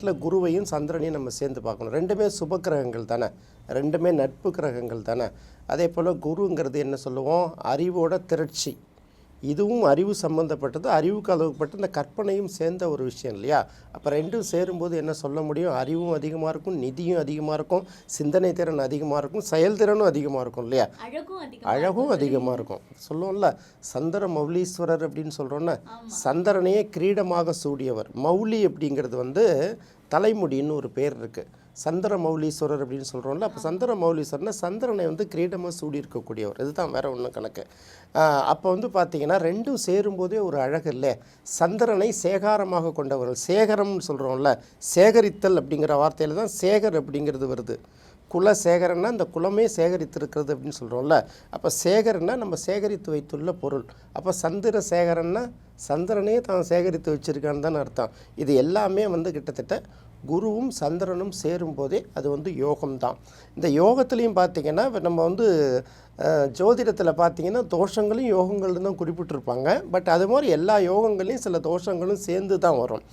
குருவையும் சந்திரனையும் நம்ம சேர்ந்து பார்க்கணும். ரெண்டுமே சுப கிரகங்கள் தானே, ரெண்டுமே நட்பு கிரகங்கள் தானே. அதே போல் குருங்கிறது என்ன சொல்லுவோம், அறிவோட திரட்சி. இதுவும் அறிவு சம்மந்தப்பட்டது, அறிவுக்கு அளவுப்பட்ட இந்த கற்பனையும் சேர்ந்த ஒரு விஷயம் இல்லையா. அப்போ ரெண்டும் சேரும்போது என்ன சொல்ல முடியும், அறிவும் அதிகமாக இருக்கும், நிதியும் அதிகமாக இருக்கும், சிந்தனை திறன் அதிகமாக இருக்கும், செயல்திறனும் அதிகமாக இருக்கும் இல்லையா, அழகும் அதிகமாக இருக்கும். சொல்லுவோம்ல சந்திர மௌலீஸ்வரர் அப்படின்னு சொல்கிறோன்னா, சந்திரனையே கிரீடமாக சூடியவர். மௌலி அப்படிங்கிறது தலைமுடின்னு ஒரு பேர் இருக்குது. சந்திர மௌலீஸ்வரர் அப்படின்னு சொல்கிறோம்ல, அப்போ சந்திர மௌலீஸ்வரர்னா சந்திரனை கிரீடமாக சூடி இருக்கக்கூடியவர். இதுதான் வேறு ஒன்றும் கணக்கு. அப்போ பார்த்திங்கன்னா ரெண்டும் சேரும்போதே ஒரு அழகு இல்லை. சந்திரனை சேகாரமாக கொண்டவர்கள், சேகரம்னு சொல்கிறோம்ல, சேகரித்தல் அப்படிங்கிற வார்த்தையில் தான் சேகர் அப்படிங்கிறது வருது. குலசேகரன்னா இந்த குலமே சேகரித்திருக்கிறது அப்படின்னு சொல்கிறோம்ல. அப்போ சேகரன்னா நம்ம சேகரித்து வைத்துள்ள பொருள். அப்போ சந்திர சேகரன்னா சந்திரனே தான் சேகரித்து வச்சுருக்கான்னு தானே அர்த்தம். இது எல்லாமே கிட்டத்தட்ட குருவும் சந்திரனும் சேரும்போதே அது யோகம்தான். இந்த யோகத்துலேயும் பார்த்திங்கன்னா நம்ம ஜோதிடத்தில் பார்த்திங்கன்னா தோஷங்களையும் யோகங்கள்னு தான் குறிப்பிட்டிருப்பாங்க. பட் அது மாதிரி எல்லா யோகங்களையும் சில தோஷங்களும் சேர்ந்து தான் வரும்.